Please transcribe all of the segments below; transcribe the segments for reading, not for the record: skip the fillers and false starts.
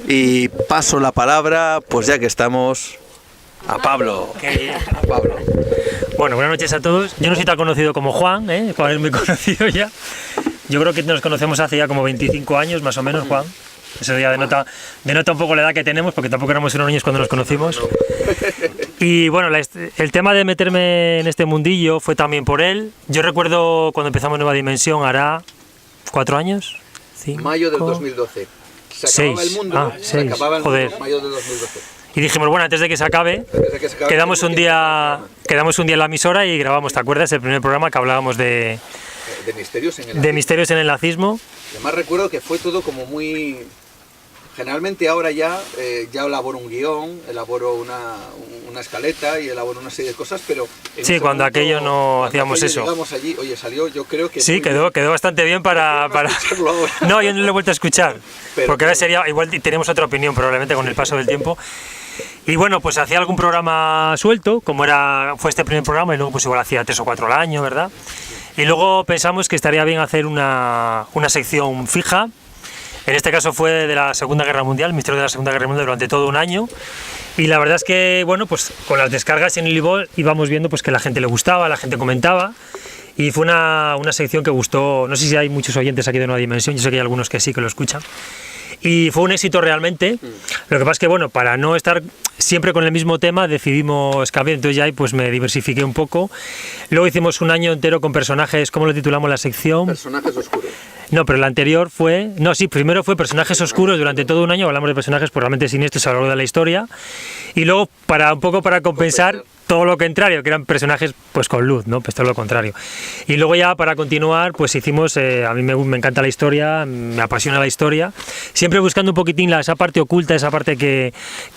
y paso la palabra, pues ya que estamos, a Pablo. A Pablo. Bueno, buenas noches a todos. Yo no soy tan conocido como Juan, Juan es muy conocido ya. Yo creo que nos conocemos hace ya como 25 años, más o menos, Juan. Eso ya denota un poco la edad que tenemos, porque tampoco éramos unos niños cuando nos conocimos. Y bueno, el tema de meterme en este mundillo fue también por él. Yo recuerdo cuando empezamos Nueva Dimensión, hará 4 años. 5, mayo del 2012. Se acababa el mundo, se acababa el mundo, mayo del 2012. Y dijimos, bueno, antes de que se acabe, quedamos un día en la emisora y grabamos, ¿te acuerdas? El primer programa que hablábamos de misterios en el nazismo. Además recuerdo que fue todo como muy... Generalmente ahora ya elaboro un guión, elaboro una escaleta y elaboro una serie de cosas, pero... Sí, cuando aquello no hacíamos eso. Llegamos allí, oye, salió, yo creo que... Sí, quedó bastante bien para... No, yo no lo he vuelto a escuchar, porque ahora sería... Igual tenemos otra opinión probablemente con el paso del tiempo. Y bueno, pues hacía algún programa suelto, como fue este primer programa, y luego pues igual hacía 3 o 4 al año, ¿verdad? Y luego pensamos que estaría bien hacer una sección fija. En este caso fue de la Segunda Guerra Mundial, el misterio de la Segunda Guerra Mundial durante todo un año. Y la verdad es que, bueno, pues con las descargas en el iVoox íbamos viendo pues que la gente le gustaba, la gente comentaba. Y fue una sección que gustó, no sé si hay muchos oyentes aquí de Nueva Dimensión, yo sé que hay algunos que sí, que lo escuchan. Y fue un éxito realmente. Lo que pasa es que, bueno, para no estar siempre con el mismo tema, decidimos cambiar, entonces ya ahí pues me diversifiqué un poco. Luego hicimos un año entero con personajes, ¿cómo lo titulamos la sección? Personajes oscuros. No, pero la anterior fue... No, sí, primero fue personajes oscuros, durante todo un año hablamos de personajes pues, realmente siniestros a lo largo de la historia. Y luego, para compensar todo lo contrario, que eran personajes pues con luz, ¿no? Pues todo lo contrario. Y luego ya para continuar, pues hicimos... a mí me encanta la historia, me apasiona la historia. Siempre buscando un poquitín esa parte oculta, esa parte que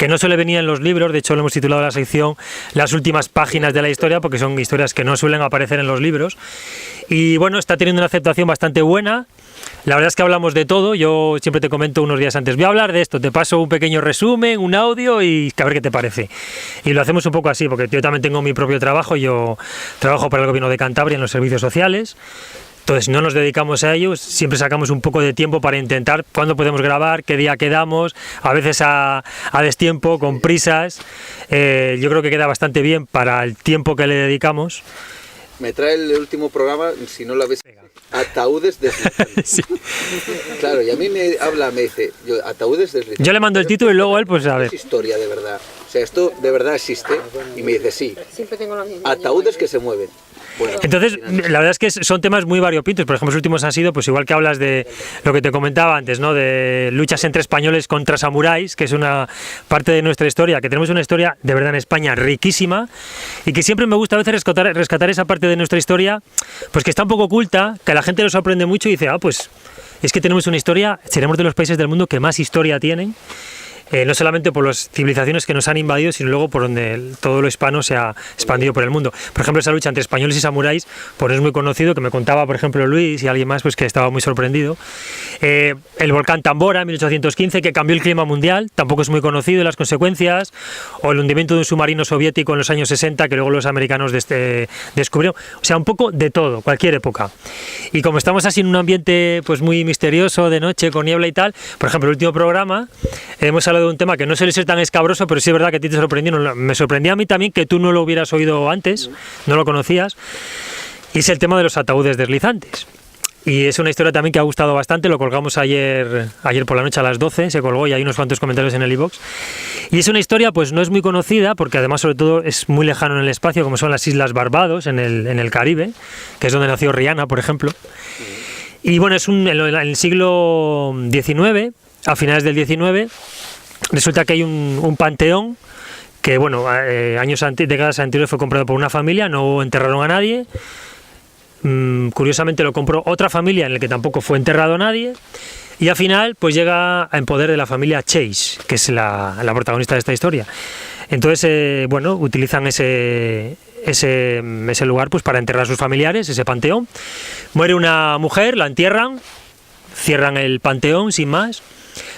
no suele venir en los libros. De hecho, lo hemos titulado la sección Las últimas páginas de la historia, porque son historias que no suelen aparecer en los libros. Y bueno, está teniendo una aceptación bastante buena. La verdad es que hablamos de todo, yo siempre te comento unos días antes, voy a hablar de esto, te paso un pequeño resumen, un audio y a ver qué te parece. Y lo hacemos un poco así, porque yo también tengo mi propio trabajo, yo trabajo para el Gobierno de Cantabria en los servicios sociales, entonces no nos dedicamos a ello, siempre sacamos un poco de tiempo para intentar cuándo podemos grabar, qué día quedamos, a veces a destiempo, con prisas, yo creo que queda bastante bien para el tiempo que le dedicamos. Me trae el último programa, si no lo habéis... Ataúdes deslizantes. Sí. Claro, y a mí me dice, ataúdes deslizantes. Yo le mando el título y luego él, pues a ver. Es historia de verdad. O sea, esto de verdad existe. Y me dice, sí. Ataúdes que se mueven. Bueno, entonces, la verdad es que son temas muy variopintos. Por ejemplo, los últimos han sido, pues igual que hablas de lo que te comentaba antes, ¿no? De luchas entre españoles contra samuráis, que es una parte de nuestra historia, que tenemos una historia de verdad en España riquísima y que siempre me gusta a veces rescatar esa parte de nuestra historia, pues que está un poco oculta, que a la gente lo sorprende mucho y dice, pues es que tenemos una historia, seremos de los países del mundo que más historia tienen. No solamente por las civilizaciones que nos han invadido, sino luego por donde todo lo hispano se ha expandido por el mundo. Por ejemplo, esa lucha entre españoles y samuráis, pues es muy conocido, que me contaba, por ejemplo, Luis y alguien más, pues que estaba muy sorprendido. El volcán Tambora, en 1815, que cambió el clima mundial, tampoco es muy conocido, las consecuencias, o el hundimiento de un submarino soviético en los años 60, que luego los americanos descubrieron. O sea, un poco de todo, cualquier época. Y como estamos así en un ambiente pues muy misterioso, de noche, con niebla y tal, por ejemplo, el último programa, hemos hablado de un tema que no suele ser tan escabroso, pero sí es verdad que a ti te sorprendió. Me sorprendía a mí también que tú no lo hubieras oído antes, no lo conocías, y es el tema de los ataúdes deslizantes. Y es una historia también que ha gustado bastante, lo colgamos ayer por la noche a las 12, se colgó y hay unos cuantos comentarios en el iVoox. Y es una historia, pues no es muy conocida, porque además sobre todo es muy lejano en el espacio, como son las Islas Barbados, en el Caribe, que es donde nació Rihanna, por ejemplo. Y bueno, en el siglo XIX, a finales del XIX, resulta que hay un panteón que, bueno, décadas anteriores fue comprado por una familia, no enterraron a nadie. Curiosamente lo compró otra familia en la que tampoco fue enterrado nadie. Y al final, pues llega en poder de la familia Chase, que es la protagonista de esta historia. Entonces, bueno, utilizan ese lugar pues para enterrar a sus familiares, ese panteón. Muere una mujer, la entierran, cierran el panteón sin más.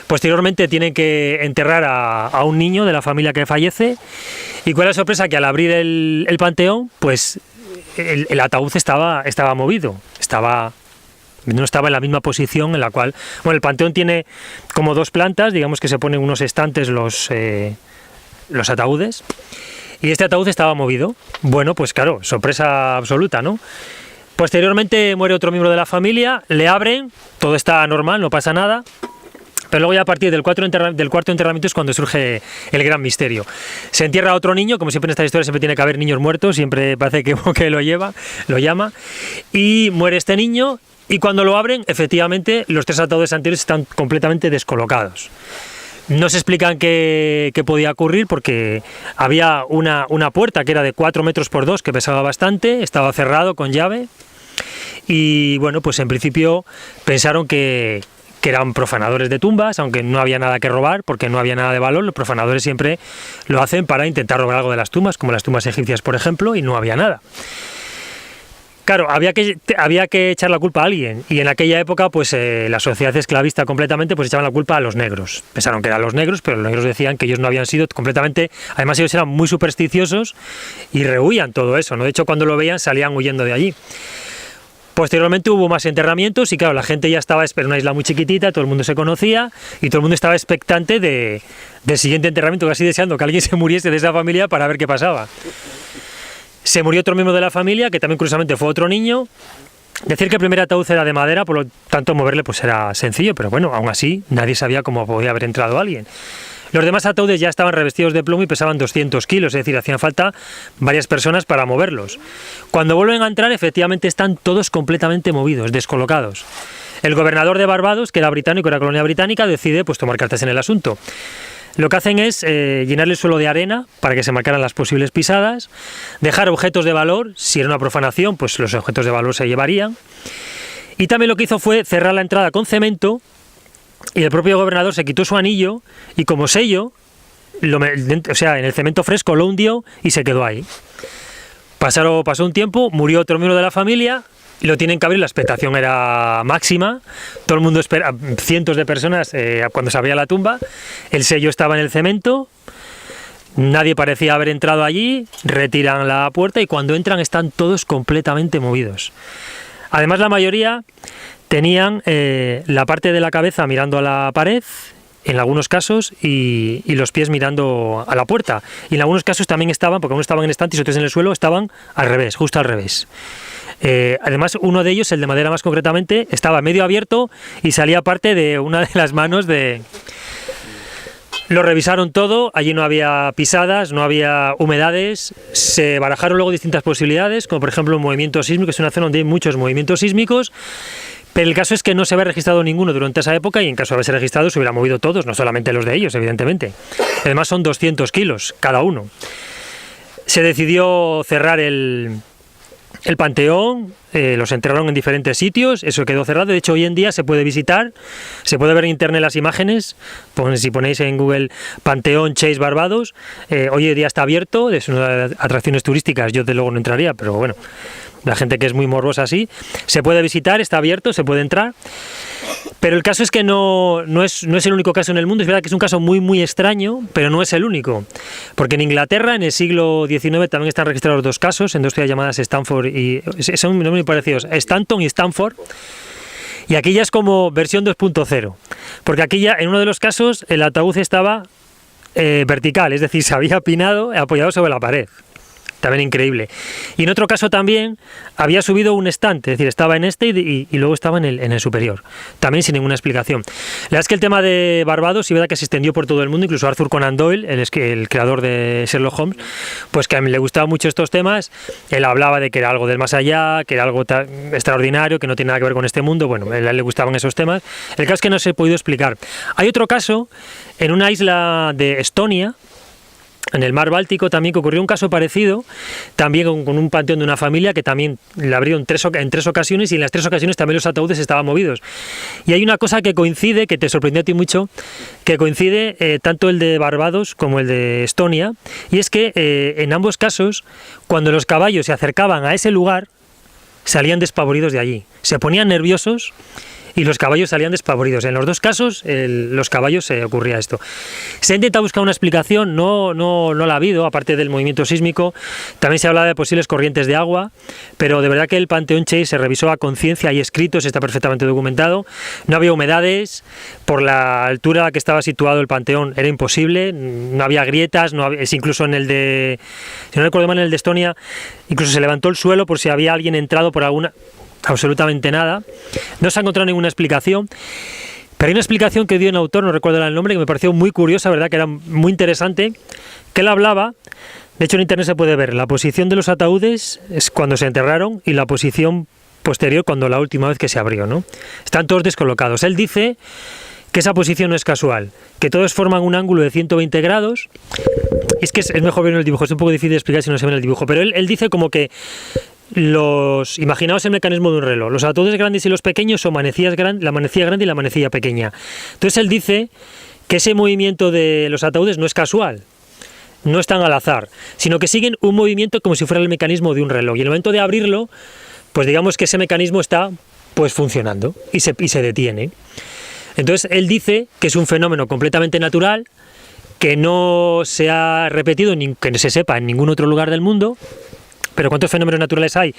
Posteriormente tienen que enterrar a un niño de la familia que fallece. Y cuál es la sorpresa, que al abrir el panteón, pues el ataúd estaba movido, estaba no estaba en la misma posición en la cual... Bueno, el panteón tiene como 2 plantas, digamos que se ponen unos estantes los ataúdes, y este ataúd estaba movido. Bueno, pues claro, sorpresa absoluta, ¿no? Posteriormente muere otro miembro de la familia, le abren, todo está normal, no pasa nada. Pero luego ya a partir del cuarto enterramiento es cuando surge el gran misterio. Se entierra a otro niño, como siempre en esta historia siempre tiene que haber niños muertos, siempre parece que lo llama, y muere este niño, y cuando lo abren, efectivamente, los 3 ataúdes anteriores están completamente descolocados. No se explican qué podía ocurrir, porque había una puerta que era de 4 metros por 2, que pesaba bastante, estaba cerrado con llave, y bueno, pues en principio pensaron que eran profanadores de tumbas, aunque no había nada que robar, porque no había nada de valor. Los profanadores siempre lo hacen para intentar robar algo de las tumbas, como las tumbas egipcias, por ejemplo, y no había nada. Claro, había que echar la culpa a alguien, y en aquella época pues la sociedad esclavista completamente pues echaban la culpa a los negros. Pensaron que eran los negros, pero los negros decían que ellos no habían sido completamente... Además ellos eran muy supersticiosos y rehuían todo eso, ¿no? De hecho, cuando lo veían salían huyendo de allí. Posteriormente hubo más enterramientos y claro, la gente ya estaba en una isla muy chiquitita, todo el mundo se conocía y todo el mundo estaba expectante del siguiente enterramiento, casi deseando que alguien se muriese de esa familia para ver qué pasaba. Se murió otro miembro de la familia, que también curiosamente fue otro niño. Decir que el primer ataúd era de madera, por lo tanto moverle pues era sencillo, pero bueno, aún así nadie sabía cómo podía haber entrado alguien. Los demás ataúdes ya estaban revestidos de plomo y pesaban 200 kilos, es decir, hacían falta varias personas para moverlos. Cuando vuelven a entrar, efectivamente están todos completamente movidos, descolocados. El gobernador de Barbados, que era británico, era colonia británica, decide pues tomar cartas en el asunto. Lo que hacen es llenarle el suelo de arena para que se marcaran las posibles pisadas, dejar objetos de valor, si era una profanación, pues los objetos de valor se llevarían. Y también lo que hizo fue cerrar la entrada con cemento, y el propio gobernador se quitó su anillo y como sello, en el cemento fresco lo hundió y se quedó ahí. Pasó un tiempo, murió otro miembro de la familia, y lo tienen que abrir, la expectación era máxima, todo el mundo espera, cientos de personas cuando se abría la tumba, el sello estaba en el cemento, nadie parecía haber entrado allí, retiran la puerta y cuando entran están todos completamente movidos. Además la mayoría tenían la parte de la cabeza mirando a la pared, en algunos casos, y los pies mirando a la puerta. Y en algunos casos también estaban, porque unos estaban en estantes y otros en el suelo, estaban al revés, justo al revés. Además, uno de ellos, el de madera más concretamente, estaba medio abierto y salía parte de una de las manos de... Lo revisaron todo, allí no había pisadas, no había humedades, se barajaron luego distintas posibilidades, como por ejemplo un movimiento sísmico, es una zona donde hay muchos movimientos sísmicos, pero el caso es que no se había registrado ninguno durante esa época y en caso de haberse registrado se hubieran movido todos, no solamente los de ellos, evidentemente. Además son 200 kilos cada uno. Se decidió cerrar el panteón, los enterraron en diferentes sitios, eso quedó cerrado. De hecho hoy en día se puede visitar, se puede ver en internet las imágenes, si ponéis en Google Panteón Chase Barbados, hoy en día está abierto, es una de las atracciones turísticas, yo de luego no entraría, pero bueno, la gente que es muy morbosa así, se puede visitar, está abierto, se puede entrar. Pero el caso es que no es el único caso en el mundo, es verdad que es un caso muy extraño, pero no es el único. Porque en Inglaterra, en el siglo XIX, también están registrados 2 casos, en 2 ciudades llamadas Stanford y... son muy parecidos, Stanton y Stanford. Y aquí ya es como versión 2.0, porque aquí ya, en uno de los casos, el ataúd estaba vertical, es decir, se había apinado, apoyado sobre la pared. También increíble. Y en otro caso también había subido un estante, es decir, estaba en este y luego estaba en el superior. También sin ninguna explicación. La verdad es que el tema de Barbados, sí, verdad que se extendió por todo el mundo, incluso Arthur Conan Doyle, el creador de Sherlock Holmes, pues que a mí le gustaban mucho estos temas. Él hablaba de que era algo del más allá, que era algo extraordinario, que no tiene nada que ver con este mundo. Bueno, a él le gustaban esos temas. El caso es que no se ha podido explicar. Hay otro caso en una isla de Estonia, en el mar Báltico también, que ocurrió un caso parecido, también con un panteón de una familia que también le abrieron en 3 ocasiones y en las 3 ocasiones también los ataúdes estaban movidos. Y hay una cosa que coincide, que te sorprendió a ti mucho, que coincide tanto el de Barbados como el de Estonia, y es que en ambos casos, cuando los caballos se acercaban a ese lugar, salían despavoridos de allí, se ponían nerviosos y los caballos salían despavoridos. En los dos casos, los caballos ocurría esto. Se ha intentado buscar una explicación, no la ha habido, aparte del movimiento sísmico. También se habla de posibles corrientes de agua, pero de verdad que el Panteón Chase se revisó a conciencia, hay escritos, está perfectamente documentado. No había humedades, por la altura a la que estaba situado el panteón era imposible, no había grietas, es incluso en el de, si no recuerdo mal, en el de Estonia, incluso se levantó el suelo por si había alguien entrado por alguna... Absolutamente nada. No se ha encontrado ninguna explicación. Pero hay una explicación que dio un autor, no recuerdo el nombre, que me pareció muy curiosa, ¿verdad? Que era muy interesante, que él hablaba, de hecho en internet se puede ver, la posición de los ataúdes es cuando se enterraron y la posición posterior cuando la última vez que se abrió, ¿no? Están todos descolocados. Él dice que esa posición no es casual, que todos forman un ángulo de 120 grados. Es que es mejor ver en el dibujo, es un poco difícil de explicar si no se ve en el dibujo, pero él dice como que imaginaos el mecanismo de un reloj. Los ataúdes grandes y los pequeños son la manecilla grande y la manecilla pequeña. Entonces él dice que ese movimiento de los ataúdes no es casual, no están al azar, sino que siguen un movimiento como si fuera el mecanismo de un reloj. Y en el momento de abrirlo, pues digamos que ese mecanismo está pues funcionando y se detiene. Entonces él dice que es un fenómeno completamente natural, que no se ha repetido, que no se sepa en ningún otro lugar del mundo. Pero ¿cuántos fenómenos naturales hay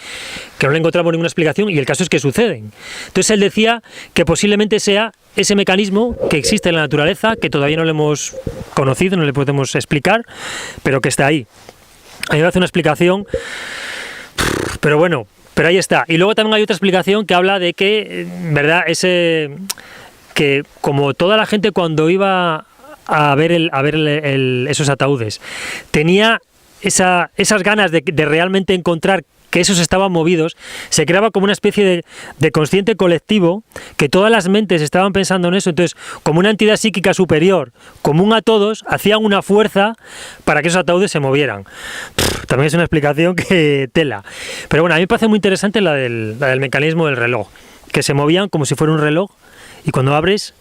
que no le encontramos ninguna explicación? Y el caso es que suceden. Entonces él decía que posiblemente sea ese mecanismo que existe en la naturaleza, que todavía no lo hemos conocido, no le podemos explicar, pero que está ahí. A mí me hace una explicación, pero bueno, pero ahí está. Y luego también hay otra explicación que habla de que, ¿verdad? Que como toda la gente cuando iba a ver esos ataúdes tenía esas ganas de realmente encontrar que esos estaban movidos, se creaba como una especie de consciente colectivo, que todas las mentes estaban pensando en eso, entonces como una entidad psíquica superior, común a todos, hacían una fuerza para que esos ataúdes se movieran. También es una explicación que tela. Pero bueno, a mí me parece muy interesante la del mecanismo del reloj, que se movían como si fuera un reloj y cuando abres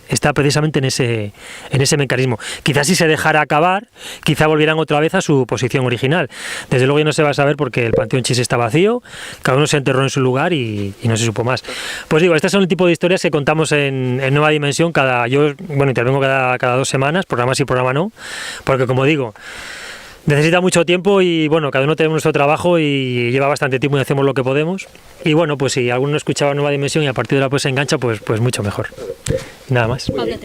está precisamente en ese mecanismo. Quizás si se dejara acabar, quizá volvieran otra vez a su posición original. Desde luego ya no se va a saber porque el Panteón Chase está vacío, cada uno se enterró en su lugar y no se supo más. Pues digo, estas son el tipo de historias que contamos en Nueva Dimensión. Yo intervengo cada 2 semanas, programa sí, programa no, porque como digo, necesita mucho tiempo y bueno, cada uno tenemos nuestro trabajo y lleva bastante tiempo y hacemos lo que podemos. Y bueno, pues si alguno escuchaba Nueva Dimensión y a partir de ahora pues se engancha, pues mucho mejor. Nada más. Muy bien.